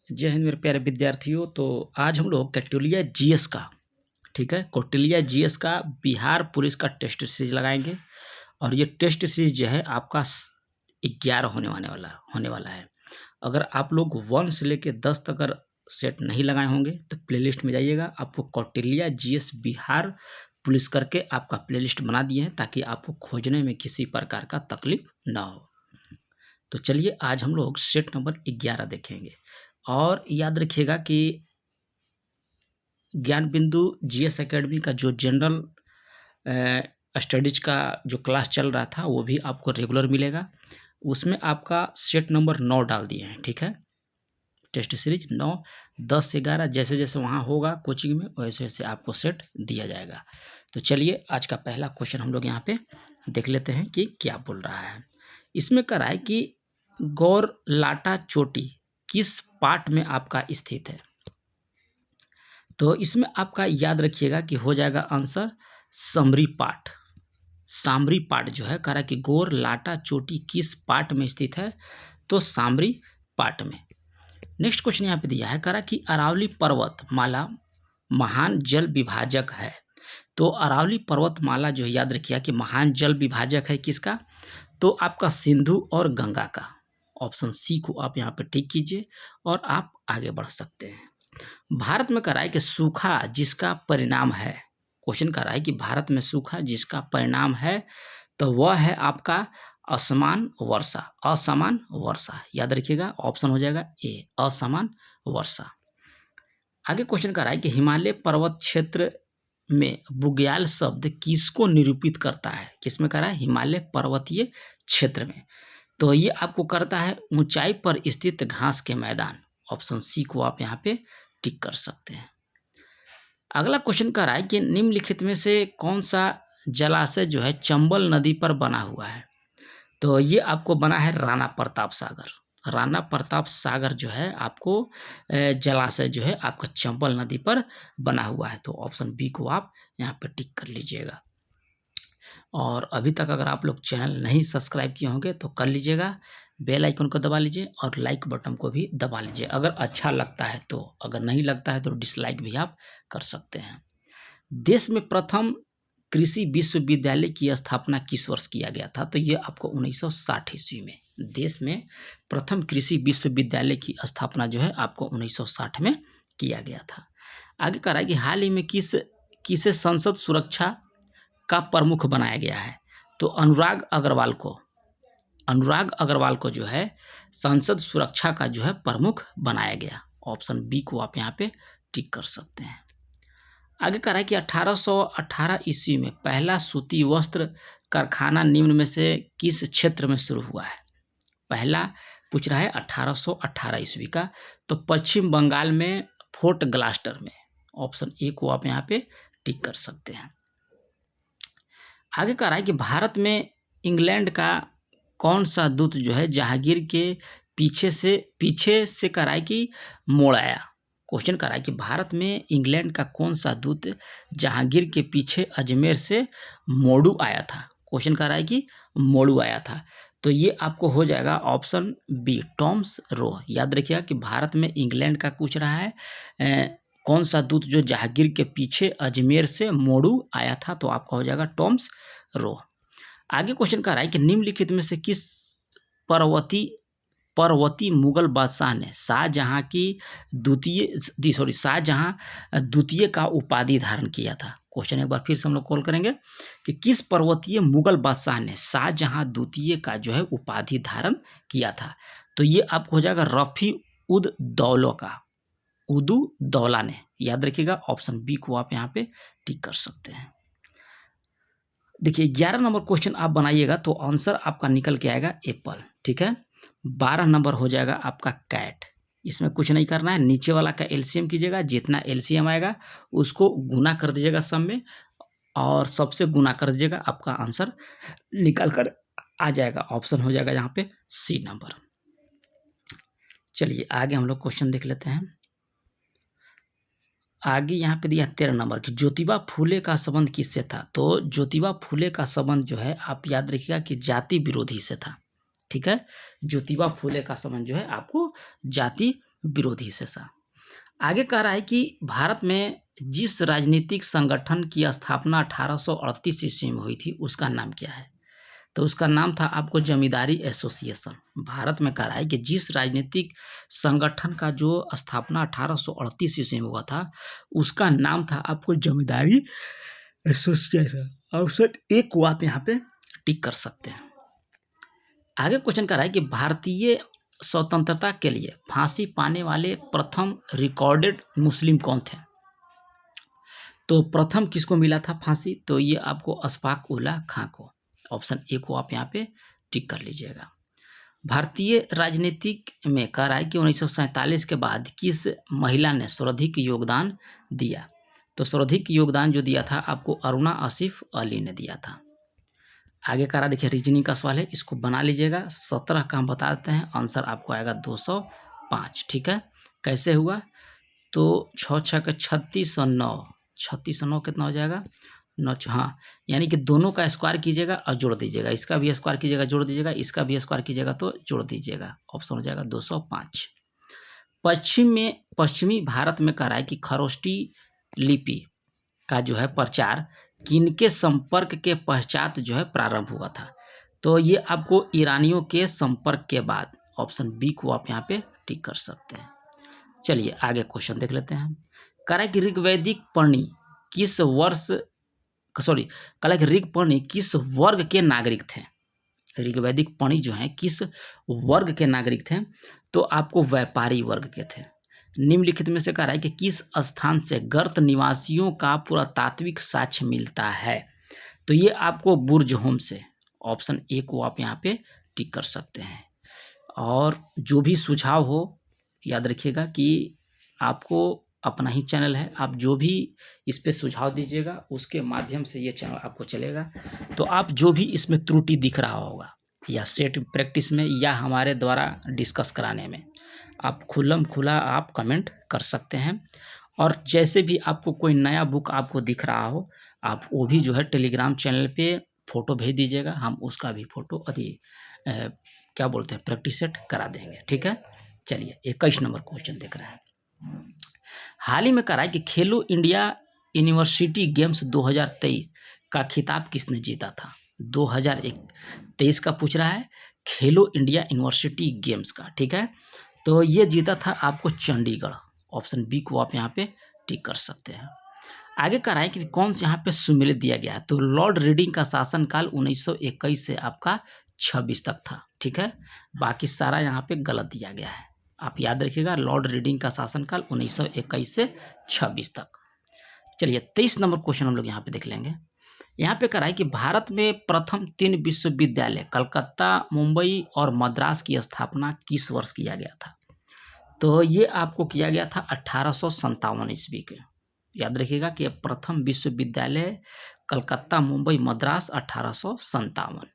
जय हिंद मेरे प्यारे विद्यार्थियों। तो आज हम लोग कौटिल्य जीएस का, ठीक है, कौटिल्य जीएस का बिहार पुलिस का टेस्ट सीरीज लगाएंगे। और ये टेस्ट सीरीज जो है आपका 11 होने वाला है। अगर आप लोग 1 से लेके 10 तक अगर सेट नहीं लगाए होंगे तो प्लेलिस्ट में जाइएगा, आपको कौटिल्य जीएस बिहार पुलिस करके आपका प्लेलिस्ट बना दिए हैं ताकि आपको खोजने में किसी प्रकार का तकलीफ ना हो। तो चलिए आज हम लोग सेट नंबर 11 देखेंगे। और याद रखिएगा कि ज्ञान बिंदु जीएस एकेडमी का जो जनरल स्टडीज का जो क्लास चल रहा था वो भी आपको रेगुलर मिलेगा। उसमें आपका सेट नंबर 9 डाल दिए हैं, ठीक है। टेस्ट सीरीज 9, 10 से 11 जैसे जैसे वहाँ होगा कोचिंग में वैसे वैसे आपको सेट दिया जाएगा। तो चलिए आज का पहला क्वेश्चन हम लोग यहाँ पे देख लेते हैं कि क्या बोल रहा है। इसमें कह रहा है कि गौर लाटा चोटी किस पार्ट में आपका स्थित है। तो इसमें आपका याद रखिएगा कि हो जाएगा आंसर समरी पार्ट। सामरी पार्ट जो है कह रहा है कि गौर लाटा चोटी किस पार्ट में स्थित है, तो सामरी पार्ट में। नेक्स्ट क्वेश्चन यहाँ पे दिया है, कह रहा है कि अरावली पर्वतमाला महान जल विभाजक है। तो अरावली पर्वतमाला जो है याद रखिएगा कि महान जल विभाजक है किसका, तो आपका सिंधु और गंगा का। ऑप्शन सी को आप यहाँ पे टिक कीजिए और आप आगे बढ़ सकते हैं। भारत में कह रहा है कि सूखा जिसका परिणाम है, क्वेश्चन कर रहा है कि भारत में सूखा जिसका परिणाम है तो वह है आपका असमान वर्षा। असमान वर्षा याद रखिएगा, ऑप्शन हो जाएगा ए असमान वर्षा। आगे क्वेश्चन कर रहा है कि हिमालय पर्वत क्षेत्र में बुग्याल शब्द किसको निरूपित करता है। किसमें कह रहा है, हिमालय पर्वतीय क्षेत्र में। तो ये आपको करता है ऊंचाई पर स्थित घास के मैदान। ऑप्शन सी को आप यहाँ पे टिक कर सकते हैं। अगला क्वेश्चन कह रहा है कि निम्नलिखित में से कौन सा जलाशय जो है चंबल नदी पर बना हुआ है। तो ये आपको बना है राणा प्रताप सागर। राणा प्रताप सागर जो है आपको जलाशय जो है आपका चंबल नदी पर बना हुआ है। तो ऑप्शन बी को आप यहाँ पे टिक कर लीजिएगा। और अभी तक अगर आप लोग चैनल नहीं सब्सक्राइब किए होंगे तो कर लीजिएगा, बेल आइकन को दबा लीजिए और लाइक बटन को भी दबा लीजिए अगर अच्छा लगता है तो। अगर नहीं लगता है तो डिसलाइक भी आप कर सकते हैं। देश में प्रथम कृषि विश्वविद्यालय की स्थापना किस वर्ष किया गया था, तो ये आपको 1960 ईस्वी में देश में प्रथम कृषि विश्वविद्यालय की स्थापना जो है आपको 1960 में किया गया था। आगे कह रहा है कि हाल ही में किसे संसद सुरक्षा का प्रमुख बनाया गया है। तो अनुराग अग्रवाल को जो है संसद सुरक्षा का जो है प्रमुख बनाया गया। ऑप्शन बी को आप यहाँ पे टिक कर सकते हैं। आगे कह रहा है कि 1818 ईस्वी में पहला सूती वस्त्र कारखाना निम्न में से किस क्षेत्र में शुरू हुआ है। पहला पूछ रहा है 1818 ईस्वी का, तो पश्चिम बंगाल में फोर्ट ग्लास्टर में। ऑप्शन ए को आप यहाँ पे टिक कर सकते हैं। आगे कह रहा है कि भारत में इंग्लैंड का कौन सा दूत जो है जहांगीर के पीछे से कह रहा है कि मोड़ आया। क्वेश्चन कर रहा है कि भारत में इंग्लैंड का कौन सा दूत जहांगीर के पीछे अजमेर से मोड़ू आया था। क्वेश्चन कर रहा है कि मोड़ू आया था, तो ये आपको हो जाएगा ऑप्शन बी टॉमस रो। याद रखिएगा कि भारत में इंग्लैंड का पूछ रहा है कौन सा दूत जो जहांगीर के पीछे अजमेर से मोड़ू आया था, तो आपका हो जाएगा टॉमस रो। आगे क्वेश्चन कर रहा है कि निम्नलिखित में से किस परवती मुगल बादशाह ने शाहजहां द्वितीय का उपाधि धारण किया था। क्वेश्चन एक बार फिर से हम लोग कॉल करेंगे कि किस पर्वतीय मुगल बादशाह ने शाहजहां द्वितीय का जो है उपाधि धारण किया था। तो ये आपको हो जाएगा रफी उद दौला ने। याद रखिएगा, ऑप्शन बी को आप यहाँ पे टिक कर सकते हैं। देखिए 11 नंबर क्वेश्चन आप बनाइएगा तो आंसर आपका निकल के आएगा एप्पल, ठीक है। 12 नंबर हो जाएगा आपका कैट। इसमें कुछ नहीं करना है, नीचे वाला का एलसीएम कीजिएगा, जितना एलसीएम आएगा उसको गुना कर दीजिएगा सब में और सबसे गुना कर दीजिएगा, आपका आंसर निकल कर आ जाएगा। ऑप्शन हो जाएगा यहाँ पे सी नंबर। चलिए आगे हम लोग क्वेश्चन देख लेते हैं। आगे यहाँ पे दिया 13 नंबर की ज्योतिबा फूले का संबंध किससे था। तो ज्योतिबा फूले का संबंध जो है आप याद रखिएगा कि जाति विरोधी से था, ठीक है। ज्योतिबा फुले का संबंध जो है आपको जाति विरोधी से था। आगे कह रहा है कि भारत में जिस राजनीतिक संगठन की स्थापना 1838 ईस्वी में हुई थी उसका नाम क्या है? तो उसका नाम था आपको जमींदारी एसोसिएशन। भारत में कह रहा है कि जिस राजनीतिक संगठन का जो स्थापना 1838 ईस्वी में हुआ था उसका नाम था आपको जमींदारी एसोसिएशन। ऑप्शन ए को आप यहाँ पे टिक कर सकते हैं। आगे क्वेश्चन कर रहा है कि भारतीय स्वतंत्रता के लिए फांसी पाने वाले प्रथम रिकॉर्डेड मुस्लिम कौन थे? तो प्रथम किसको मिला था फांसी? तो ये आपको अशफाक उल्लाह खां को। ऑप्शन ए को आप यहाँ पे टिक कर लीजिएगा। भारतीय राजनीतिक में कह रहा है कि 1947 के बाद किस महिला ने सर्वाधिक योगदान दिया? तो सर्वाधिक योगदान जो दिया था आपको अरुणा आसिफ अली ने दिया था। आगे कह रहा देखिए रीजनिंग का सवाल है, इसको बना लीजिएगा। 17 का हम बता देते हैं, आंसर आपको आएगा 205। ठीक है, कैसे हुआ? तो 6 6 का 36 और 9, 36 और 9 कितना हो जाएगा? 9, हाँ, यानी कि दोनों का स्क्वायर कीजिएगा और जोड़ दीजिएगा। इसका भी स्क्वायर कीजिएगा, जोड़ दीजिएगा, इसका भी स्क्वायर कीजिएगा तो जोड़ दीजिएगा। ऑप्शन हो जाएगा 205। पश्चिमी भारत में कह रहा है कि खरोष्टी लिपि का जो है प्रचार किनके संपर्क के पश्चात जो है प्रारंभ हुआ था? तो ये आपको ईरानियों के संपर्क के बाद। ऑप्शन बी को आप यहाँ पे टिक कर सकते हैं। चलिए आगे क्वेश्चन देख लेते हैं। कह रहा है कि ऋग्वैदिक पढ़नी किस वर्ष सॉरी कह रहा है कि ऋग्पर्णी किस वर्ग के नागरिक थे? ऋग्वैदिक पढ़ी जो है किस वर्ग के नागरिक थे? तो आपको व्यापारी वर्ग के थे। निम्नलिखित में से कह रहा है कि किस स्थान से गर्त निवासियों का पुरातात्विक साक्ष्य मिलता है? तो ये आपको बुर्जहोम से। ऑप्शन ए को आप यहाँ पे टिक कर सकते हैं। और जो भी सुझाव हो याद रखिएगा कि आपको अपना ही चैनल है, आप जो भी इस पे सुझाव दीजिएगा उसके माध्यम से ये चैनल आपको चलेगा। तो आप जो भी इसमें त्रुटि दिख रहा होगा या सेट प्रैक्टिस में या हमारे द्वारा डिस्कस कराने में, आप खुल्लम खुला आप कमेंट कर सकते हैं। और जैसे भी आपको कोई नया बुक आपको दिख रहा हो आप वो भी जो है टेलीग्राम चैनल पे फ़ोटो भेज दीजिएगा, हम उसका भी फ़ोटो क्या बोलते हैं प्रैक्टिस सेट करा देंगे। ठीक है, चलिए 21 नंबर क्वेश्चन देख रहे हैं। हाल ही में करा है कि खेलो इंडिया यूनिवर्सिटी गेम्स 2023 का खिताब किसने जीता था? 2023 का पूछ रहा है, खेलो इंडिया यूनिवर्सिटी गेम्स का। ठीक है, तो ये जीता था आपको चंडीगढ़। ऑप्शन बी को आप यहाँ पे टिक कर सकते हैं। आगे कह रहा है कि कौन से यहाँ पे सुमेलित दिया गया है? तो लॉर्ड रीडिंग का शासनकाल 1921 से आपका 26 तक था। ठीक है, बाकी सारा यहाँ पे गलत दिया गया है, आप याद रखिएगा। लॉर्ड रीडिंग का शासनकाल 1921 से 26 तक। चलिए 23 नंबर क्वेश्चन हम लोग यहाँ पे देख लेंगे। यहाँ पे कह रहा है कि भारत में प्रथम 3 विश्वविद्यालय कलकत्ता, मुंबई और मद्रास की स्थापना किस वर्ष किया गया था? तो ये आपको किया गया था 1857 ईस्वी के। याद रखिएगा कि प्रथम विश्वविद्यालय कलकत्ता, मुंबई, मद्रास 1857।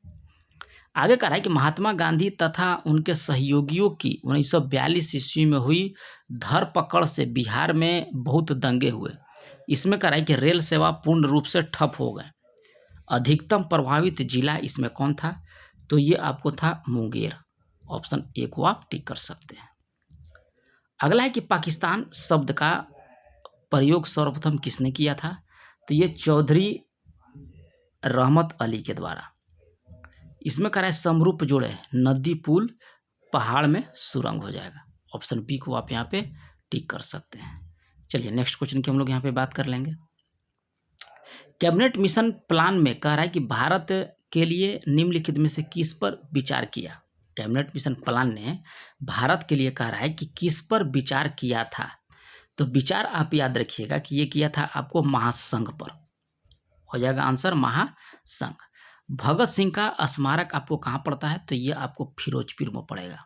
आगे कह रहा है कि महात्मा गांधी तथा उनके सहयोगियों की 1942 ईस्वी में हुई धरपकड़ से बिहार में बहुत दंगे हुए। इसमें कह रहा है कि रेल सेवा पूर्ण रूप से ठप हो गए। अधिकतम प्रभावित जिला इसमें कौन था? तो ये आपको था मुंगेर। ऑप्शन ए को आप टिक कर सकते हैं। अगला है कि पाकिस्तान शब्द का प्रयोग सर्वप्रथम किसने किया था? तो ये चौधरी रहमत अली के द्वारा। इसमें कह रहा है समरूप जोड़े नदी पुल पहाड़ में सुरंग हो जाएगा। ऑप्शन बी को आप यहाँ पे टिक कर सकते हैं। चलिए नेक्स्ट क्वेश्चन की हम लोग यहाँ पे बात कर लेंगे। कैबिनेट मिशन प्लान में कह रहा है कि भारत के लिए निम्नलिखित में से किस पर विचार किया? कैबिनेट मिशन प्लान ने भारत के लिए कह रहा है कि किस पर विचार किया था? तो विचार आप याद रखिएगा कि ये किया था आपको महासंघ पर। हो जाएगा आंसर महासंघ। भगत सिंह का स्मारक आपको कहाँ पड़ता है? तो ये आपको फिरोजपुर में पड़ेगा।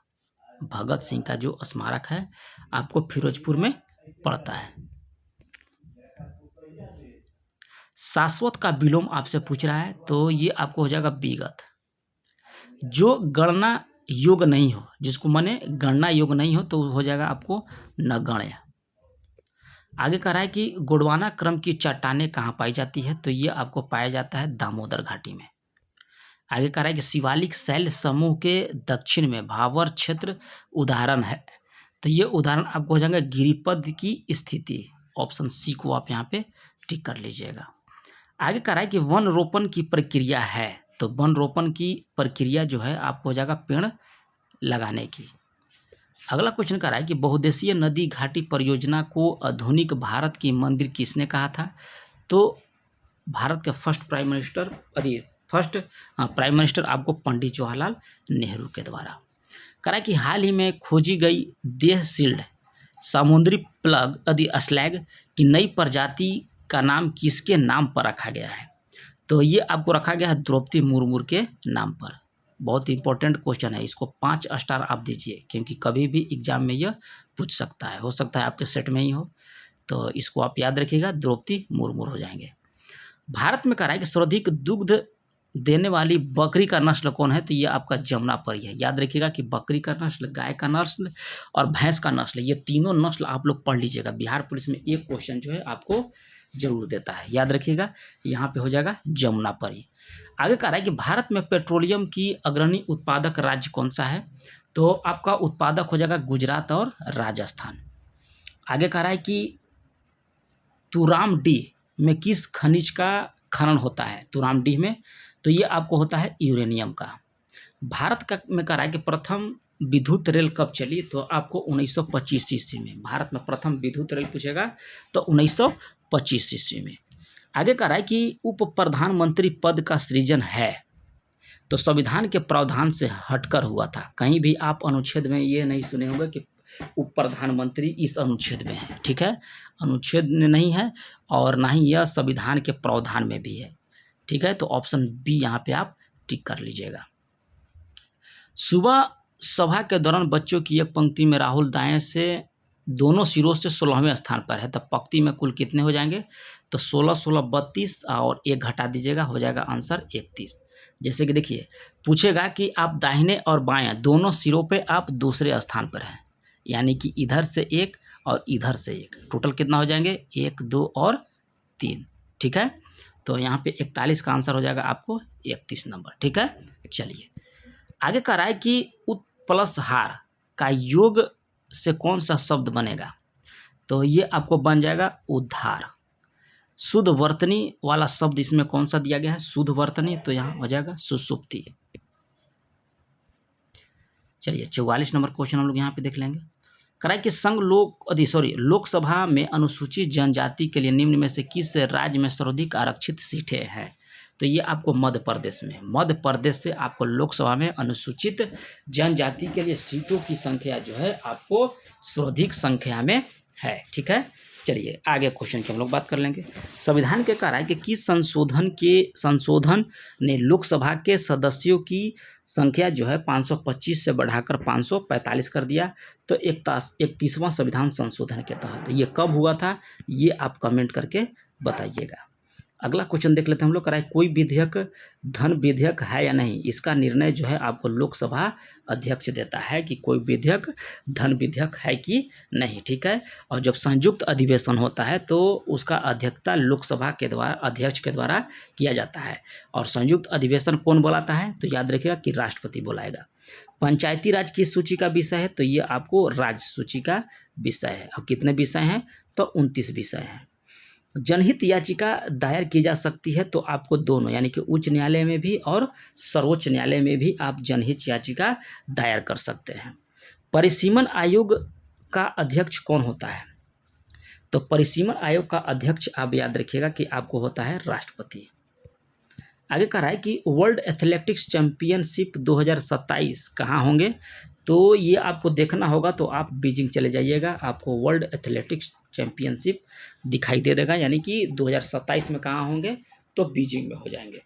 भगत सिंह का जो स्मारक है आपको फिरोजपुर में पड़ता है। शाश्वत का विलोम आपसे पूछ रहा है, तो ये आपको हो जाएगा विगत। जो गणना योग नहीं हो, जिसको माने गणना योग नहीं हो, तो हो जाएगा आपको नगण्य। आगे कह रहा है कि गोंडवाना क्रम की चट्टानें कहाँ पाई जाती है? तो ये आपको पाया जाता है दामोदर घाटी में। आगे कह रहा है कि शिवालिक शैल समूह के दक्षिण में भावर क्षेत्र उदाहरण है। तो ये उदाहरण आपको हो जाएगा गिरिपद की स्थिति। ऑप्शन सी को आप यहाँ पे टिक कर लीजिएगा। आगे कह रहा है कि वन रोपण की प्रक्रिया है। तो वन रोपण की प्रक्रिया जो है आपको हो जाएगा पेड़ लगाने की। अगला क्वेश्चन कह रहा है कि बहुउद्देशीय नदी घाटी परियोजना को आधुनिक भारत की मंदिर किसने कहा था? तो भारत के फर्स्ट प्राइम मिनिस्टर आपको पंडित जवाहरलाल नेहरू के द्वारा। कह रहा है कि हाल ही में खोजी गई देह शील्ड समुद्री प्लग आदि स्लैग की नई प्रजाति का नाम किसके नाम पर रखा गया है? तो ये आपको रखा गया है द्रौपदी मुर्मू के नाम पर। बहुत इंपॉर्टेंट क्वेश्चन है, इसको 5 स्टार आप दीजिए, क्योंकि कभी भी एग्जाम में यह पूछ सकता है, हो सकता है आपके सेट में ही हो। तो इसको आप याद रखिएगा, द्रौपदी मुर्मू हो जाएंगे। भारत में कह रहा है कि सर्वाधिक दुग्ध देने वाली बकरी का नस्ल कौन है? तो ये आपका जमुनापरी है। याद रखिएगा कि बकरी का नस्ल, गाय का नस्ल और भैंस का नस्ल, ये तीनों नस्ल आप लोग पढ़ लीजिएगा। बिहार पुलिस में एक क्वेश्चन जो है आपको जरूर देता है, याद रखिएगा। यहाँ पे हो जाएगा जमुनापरी। आगे कह रहा है कि भारत में पेट्रोलियम की अग्रणी उत्पादक राज्य कौन सा है? तो आपका उत्पादक हो जाएगा गुजरात और राजस्थान। आगे कह रहा है कि तुरामडीह में किस खनिज का खनन होता है? तुरामडीह में, तो ये आपको होता है यूरेनियम का। भारत का में कह रहा है कि प्रथम विद्युत रेल कब चली? तो आपको 1925 ईस्वी में। भारत में प्रथम विद्युत रेल पूछेगा तो 1925 ईस्वी में। आगे कह रहा है कि उप प्रधानमंत्री पद का सृजन है, तो संविधान के प्रावधान से हटकर हुआ था। कहीं भी आप अनुच्छेद में ये नहीं सुने होंगे कि उप प्रधानमंत्री इस अनुच्छेद में है, ठीक है, अनुच्छेद में नहीं है और ना ही यह संविधान के प्रावधान में भी है, ठीक है। तो ऑप्शन बी यहाँ पे आप टिक कर लीजिएगा। सुबह सभा के दौरान बच्चों की एक पंक्ति में राहुल दाएं से दोनों सिरों से 16वें स्थान पर है, तब पंक्ति में कुल कितने हो जाएंगे? तो 16 16 32 और 1 घटा दीजिएगा, हो जाएगा आंसर 31। जैसे कि देखिए पूछेगा कि आप दाहिने और बाएं दोनों सिरों पे आप दूसरे स्थान पर हैं, यानी कि इधर से 1 और इधर से 1, टोटल कितना हो जाएंगे? 1 2 और 3, ठीक है। तो यहाँ पे 41 का आंसर हो जाएगा आपको 31 नंबर, ठीक है। चलिए आगे कह रहा है कि उत प्लस हार का योग से कौन सा शब्द बनेगा? तो ये आपको बन जाएगा उद्धार। शुद्ध वर्तनी वाला शब्द इसमें कौन सा दिया गया है? शुद्ध वर्तनी, तो यहाँ हो जाएगा सुसुप्ति। चलिए 44 नंबर क्वेश्चन हम लोग यहाँ पे देख लेंगे। कह कि लोकसभा में अनुसूचित जनजाति के लिए निम्न में से किस राज्य में सर्वाधिक आरक्षित सीटें हैं? तो ये आपको मध्य प्रदेश से आपको लोकसभा में अनुसूचित जनजाति के लिए सीटों की संख्या जो है आपको सर्वाधिक संख्या में है, ठीक है। चलिए आगे क्वेश्चन की हम लोग बात कर लेंगे। संविधान के कह रहा है कि किस संशोधन ने लोकसभा के सदस्यों की संख्या जो है 525 से बढ़ाकर 545 कर दिया? तो 31वां संविधान संशोधन के तहत। ये कब हुआ था ये आप कमेंट करके बताइएगा। अगला क्वेश्चन देख लेते हैं हम लोग। कह रहा है कोई विधेयक धन विधेयक है या नहीं? इसका निर्णय जो है आपको लोकसभा अध्यक्ष देता है कि कोई विधेयक धन विधेयक है कि नहीं, ठीक है। और जब संयुक्त अधिवेशन होता है तो उसका अध्यक्षता लोकसभा के द्वारा अध्यक्ष के द्वारा किया जाता है। और संयुक्त अधिवेशन कौन बुलाता है? तो याद रखिएगा कि राष्ट्रपति बुलाएगा। पंचायती राज किस सूची का विषय है? तो ये आपको राज्य सूची का विषय है। और कितने विषय हैं? तो 29 विषय हैं। जनहित याचिका दायर की जा सकती है, तो आपको दोनों यानी कि उच्च न्यायालय में भी और सर्वोच्च न्यायालय में भी आप जनहित याचिका दायर कर सकते हैं। परिसीमन आयोग का अध्यक्ष कौन होता है? तो परिसीमन आयोग का अध्यक्ष आप याद रखिएगा कि आपको होता है राष्ट्रपति। आगे कह रहा है कि वर्ल्ड एथलेटिक्स चैंपियनशिप 2027 कहाँ होंगे? तो ये आपको देखना होगा, तो आप बीजिंग चले जाइएगा, आपको वर्ल्ड एथलेटिक्स चैंपियनशिप दिखाई दे देगा, यानी कि 2027 में कहाँ होंगे? तो बीजिंग में हो जाएंगे।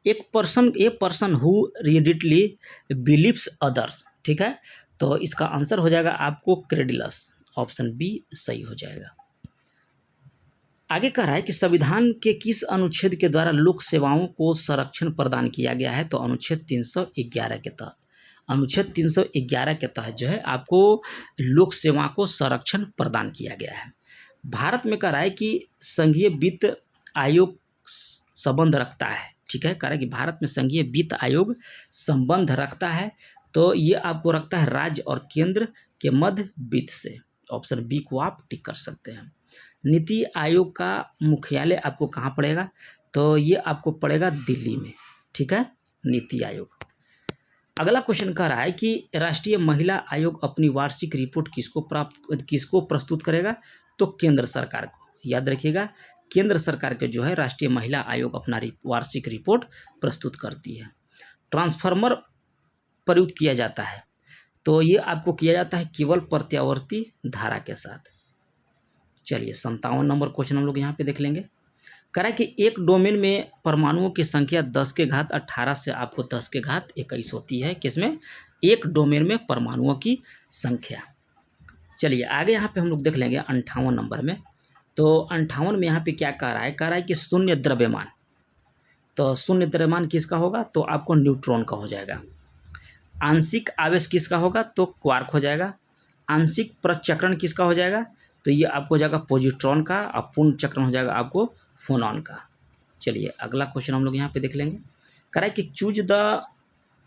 A person who readily believes others, ठीक है। तो इसका आंसर हो जाएगा आपको क्रेडिलस, ऑप्शन बी सही हो जाएगा। आगे कह रहा है कि संविधान के किस अनुच्छेद के द्वारा लोक सेवाओं को संरक्षण प्रदान किया गया है? तो अनुच्छेद 311 के तहत। अनुच्छेद 311 के तहत जो है आपको लोक सेवा को संरक्षण प्रदान किया गया है। भारत में कह रहा है कि संघीय वित्त आयोग संबंध रखता है, ठीक है। कह रहा है कि भारत में संघीय वित्त आयोग संबंध रखता है, तो ये आपको रखता है राज्य और केंद्र के मध्य वित्त से। ऑप्शन बी को आप टिक कर सकते हैं। नीति आयोग का मुख्यालय आपको कहाँ पड़ेगा, तो ये आपको पड़ेगा दिल्ली में, ठीक है, नीति आयोग। अगला क्वेश्चन कह रहा है कि राष्ट्रीय महिला आयोग अपनी वार्षिक रिपोर्ट किसको प्रस्तुत करेगा, तो केंद्र सरकार को। याद रखिएगा, केंद्र सरकार के जो है राष्ट्रीय महिला आयोग अपना वार्षिक रिपोर्ट प्रस्तुत करती है। ट्रांसफार्मर प्रयुक्त किया जाता है, तो ये आपको किया जाता है केवल प्रत्यावर्ती धारा के साथ। चलिए 57 नंबर क्वेश्चन हम लोग यहाँ पे देख लेंगे। कह रहा है कि एक डोमेन में परमाणुओं की संख्या 10 के घात 18 से आपको 10 के घात 21 होती है। किसमें, एक डोमेन में परमाणुओं की संख्या। चलिए आगे यहाँ पे हम लोग देख लेंगे 58 नंबर में। तो 58 में यहाँ पे क्या कह रहा है, कह रहा है कि शून्य द्रव्यमान, तो शून्य द्रव्यमान किसका होगा, तो आपको न्यूट्रॉन का हो जाएगा। आंशिक आवेश किसका होगा, तो क्वार्क हो जाएगा। आंशिक प्रचक्रण किसका हो जाएगा, तो ये आपको हो जाएगा पॉजिट्रॉन का, और पूर्ण चक्रण हो जाएगा आपको फोनॉन का। चलिए अगला क्वेश्चन हम लोग यहाँ पे देख लेंगे। कह रहा है कि choose the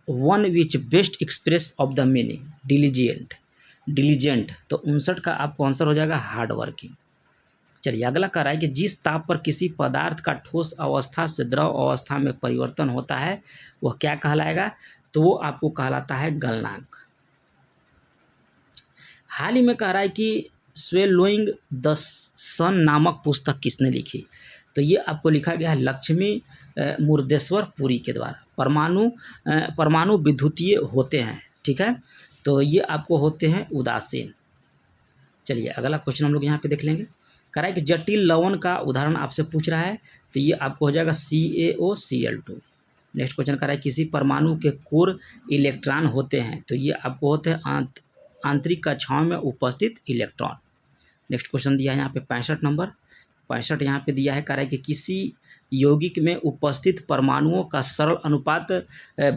one which best express of the meaning diligent, तो 59 का आपको आंसर हो जाएगा हार्ड वर्किंग। चलिए अगला कह रहा है कि जिस ताप पर किसी पदार्थ का ठोस अवस्था से द्रव अवस्था में परिवर्तन होता है वह क्या कहलाएगा, तो वो आपको कहलाता है गलनांक। हाल ही में कह रहा है कि स्वेलोइंग द सन नामक पुस्तक किसने लिखी, तो ये आपको लिखा गया है लक्ष्मी मुर्देश्वर पुरी के द्वारा। परमाणु विद्युतीय होते हैं, ठीक है, तो ये आपको होते हैं उदासीन। चलिए अगला क्वेश्चन हम लोग यहाँ पे देख लेंगे। कह रहा है कि जटिल लवण का उदाहरण आपसे पूछ रहा है, तो ये आपको हो जाएगा CaOCl2। नेक्स्ट क्वेश्चन कह रहा है किसी परमाणु के कोर इलेक्ट्रॉन होते हैं, तो ये आपको होते हैं आंतरिक कक्षाओं में उपस्थित इलेक्ट्रॉन। नेक्स्ट क्वेश्चन दिया है यहाँ पे 65 नंबर। 65 यहाँ पे दिया है, कह रहा है कि किसी यौगिक में उपस्थित परमाणुओं का सरल अनुपात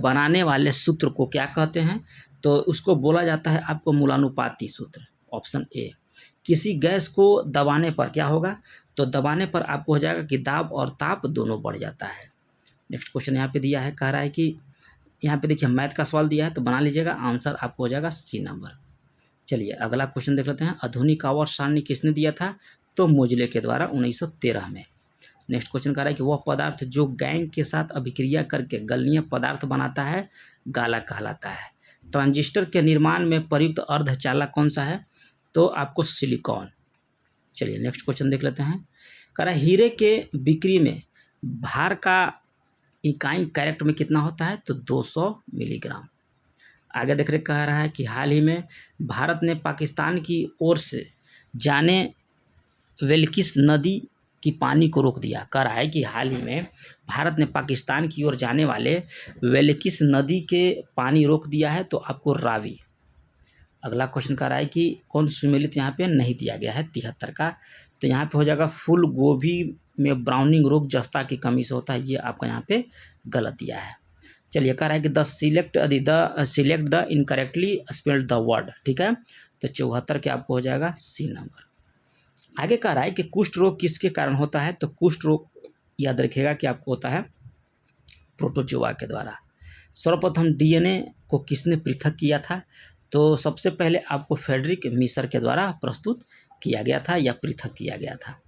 बनाने वाले सूत्र को क्या कहते हैं, तो उसको बोला जाता है आपको मूलानुपाती सूत्र। Option A. किसी गैस को दबाने पर क्या होगा, तो दबाने पर आपको हो जाएगा कि दाब और ताप दोनों बढ़ जाता है। नेक्स्ट क्वेश्चन यहाँ पे दिया है, कह रहा है कि यहाँ पे देखिए मैथ का सवाल दिया है, तो बना लीजिएगा, आंसर आपको हो जाएगा C नंबर। चलिए अगला क्वेश्चन देख लेते हैं। आधुनिक आवर्त सारणी किसने दिया था, तो मोजले के द्वारा 1913 में। नेक्स्ट क्वेश्चन कह रहा है कि वह पदार्थ जो गैंग के साथ अभिक्रिया करके गलनीय पदार्थ बनाता है गाला कहलाता है। ट्रांजिस्टर के निर्माण में प्रयुक्त अर्धचालक कौन सा है, तो आपको सिलिकॉन। चलिए नेक्स्ट क्वेश्चन देख लेते हैं। कह रहा है हीरे के बिक्री में भार का इकाई कैरेट में कितना होता है, तो 200 मिलीग्राम। आगे देख रहे कह रहा है कि हाल ही में भारत ने पाकिस्तान की ओर से जाने वेल्किस नदी की पानी को रोक दिया। कह रहा है कि हाल ही में भारत ने पाकिस्तान की ओर जाने वाले वेल्किस नदी के पानी रोक दिया है, तो आपको रावी। अगला क्वेश्चन कह रहा है कि कौन सुमेलित यहाँ पे नहीं दिया गया है 73 का, तो यहाँ पे हो जाएगा फूल गोभी में ब्राउनिंग रोग जस्ता की कमी से होता है, ये आपका यहाँ पे गलत दिया है। चलिए कह रहा है कि select the incorrectly spelled the word, ठीक है, तो 74 के आपको हो जाएगा C नंबर। आगे कह रहा है कि कुष्ठ रोग किसके कारण होता है, तो कुष्ठ रोग याद रखिएगा कि आपको होता है प्रोटोजोआ के द्वारा। सर्वप्रथम DNA को किसने पृथक किया था, तो सबसे पहले आपको फ्रेडरिक मिशर के द्वारा प्रस्तुत किया गया था या पृथक किया गया था।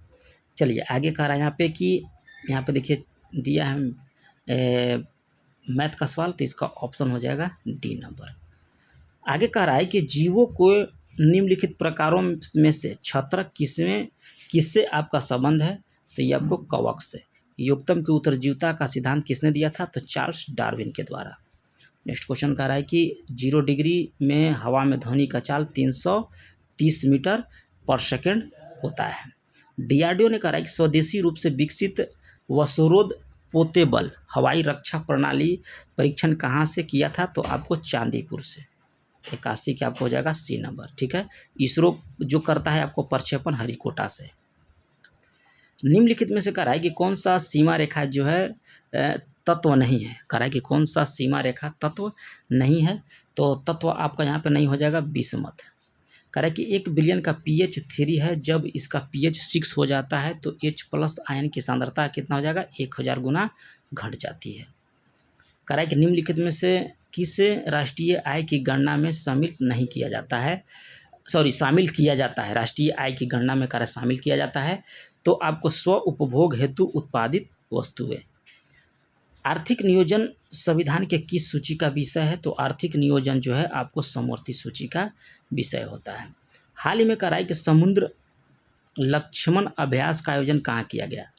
चलिए आगे कह रहा है यहाँ पे कि यहाँ पे देखिए दिया है मैथ का सवाल, तो इसका ऑप्शन हो जाएगा D नंबर। आगे कह रहा है कि जीवों को निम्नलिखित प्रकारों में से छत्रक किससे आपका संबंध है, तो ये आपको कवक से। योगतम की उत्तरजीविता का सिद्धांत किसने दिया था, तो चार्ल्स डार्विन के द्वारा। नेक्स्ट क्वेश्चन कह रहा है कि 0 डिग्री में हवा में ध्वनि का चाल 330 मीटर पर सेकेंड होता है। DRDO ने कहा है कि स्वदेशी रूप से विकसित वसुरोध पोर्टेबल हवाई रक्षा प्रणाली परीक्षण कहाँ से किया था, तो आपको चांदीपुर से। 81 के आपको हो जाएगा C नंबर, ठीक है। इसरो जो करता है आपको प्रक्षेपण हरिकोटा से। निम्नलिखित में से कह रहा है कि कौन सा सीमा रेखा जो है तत्व नहीं है, कह रहा है कि कौन सा सीमा रेखा तत्व नहीं है, तो तत्व आपका यहाँ पे नहीं हो जाएगा बिस्मथ। कह रहा है कि 1 बिलियन का pH 3 है, जब इसका pH 6 हो जाता है तो H+ आयन की सांद्रता कितना हो जाएगा 1000 गुना घट जाती है। कह रहा है कि निम्नलिखित में से किसे राष्ट्रीय आय की गणना में शामिल नहीं किया जाता है, शामिल किया जाता है, राष्ट्रीय आय की गणना में कार्य शामिल किया जाता है। तो आपको स्व उपभोग हेतु उत्पादित वस्तुएं। आर्थिक नियोजन संविधान के किस सूची का विषय है? तो आर्थिक नियोजन जो है आपको समवर्ती सूची का विषय होता है। हाल ही में कह रहा है कि समुद्र लक्ष्मण अभ्यास का आयोजन कहाँ किया गया?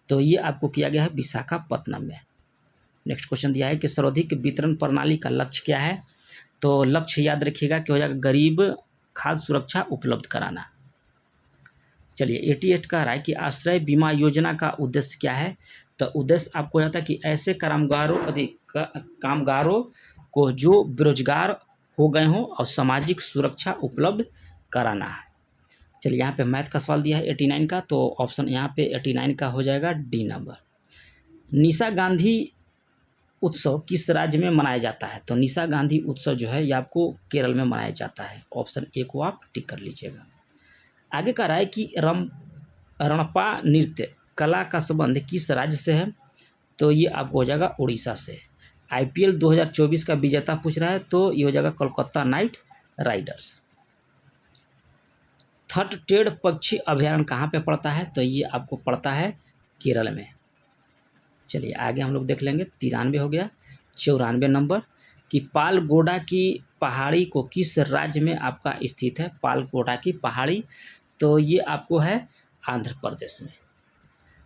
तो ये आपको किया गया है विशाखापत्तनम में। नेक्स्ट क्वेश्चन दिया है कि सर्वाधिक वितरण प्रणाली का लक्ष्य क्या है? तो लक्ष्य याद रखिएगा कि हो जाएगा गरीब खाद्य सुरक्षा उपलब्ध कराना। चलिए 88 कह रहा है कि आश्रय बीमा योजना का उद्देश्य क्या है? तो उद्देश्य आपको जाता है कि ऐसे कामगारों को जो बेरोजगार हो गए हों और सामाजिक सुरक्षा उपलब्ध कराना है। चलिए यहाँ पे मैथ का सवाल दिया है 89 का, तो ऑप्शन यहाँ पे 89 का हो जाएगा डी नंबर। निशा गांधी उत्सव किस राज्य में मनाया जाता है? तो निशा गांधी उत्सव जो है ये आपको केरल में मनाया जाता है। ऑप्शन ए को आप टिक कर लीजिएगा। आगे कह रहा है कि रणपा नृत्य कला का संबंध किस राज्य से है? तो ये आपको हो जाएगा उड़ीसा से। IPL 2024 का विजेता पूछ रहा है, तो ये हो जाएगा कोलकाता नाइट राइडर्स। थटटेड पक्षी अभयारण्य कहाँ पे पड़ता है? तो ये आपको पड़ता है केरल में। चलिए आगे हम लोग देख लेंगे। 93 हो गया। 94 नंबर कि पालगोडा की पहाड़ी को किस राज्य में आपका स्थित है? पालगोडा की पहाड़ी, तो ये आपको है आंध्र प्रदेश में।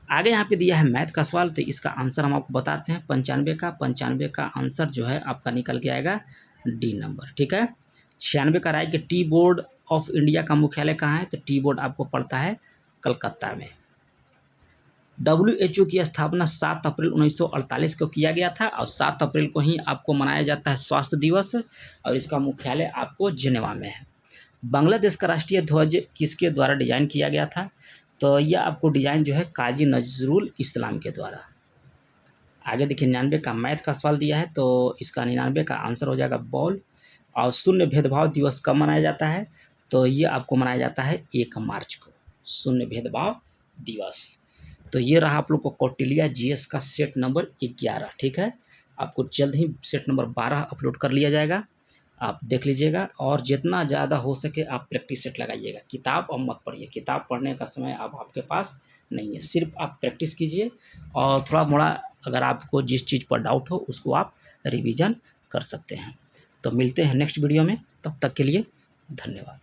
आगे यहाँ पे दिया है मैथ का सवाल, तो इसका आंसर हम आपको बताते हैं। 95 का आंसर जो है आपका निकल के आएगा डी नंबर। ठीक है। 96 का है कि टी बोर्ड ऑफ इंडिया का मुख्यालय कहाँ है? तो टी बोर्ड आपको पड़ता है कलकत्ता में। WHO की स्थापना 7 अप्रैल 1948 को किया गया था और 7 अप्रैल को ही आपको मनाया जाता है स्वास्थ्य दिवस, और इसका मुख्यालय आपको जिनेवा में है। बांग्लादेश का राष्ट्रीय ध्वज किसके द्वारा डिजाइन किया गया था? तो यह आपको डिजाइन जो है काजी नजरुल इस्लाम के द्वारा। आगे देखिए 99 का मैथ का सवाल दिया है, तो इसका 99 का आंसर हो जाएगा बॉल। और शून्य भेदभाव दिवस कब मनाया जाता है? तो ये आपको मनाया जाता है 1 मार्च को, शून्य भेदभाव दिवस। तो ये रहा आप लोग को कौटिल्य GS का सेट नंबर 11। ठीक है। आपको जल्द ही सेट नंबर 12 अपलोड कर लिया जाएगा, आप देख लीजिएगा। और जितना ज़्यादा हो सके आप प्रैक्टिस सेट लगाइएगा। किताब अब मत पढ़िए, किताब पढ़ने का समय अब आपके पास नहीं है। सिर्फ आप प्रैक्टिस कीजिए और थोड़ा मोड़ा अगर आपको जिस चीज़ पर डाउट हो उसको आप रिवीजन कर सकते हैं। तो मिलते हैं नेक्स्ट वीडियो में, तब तक के लिए धन्यवाद।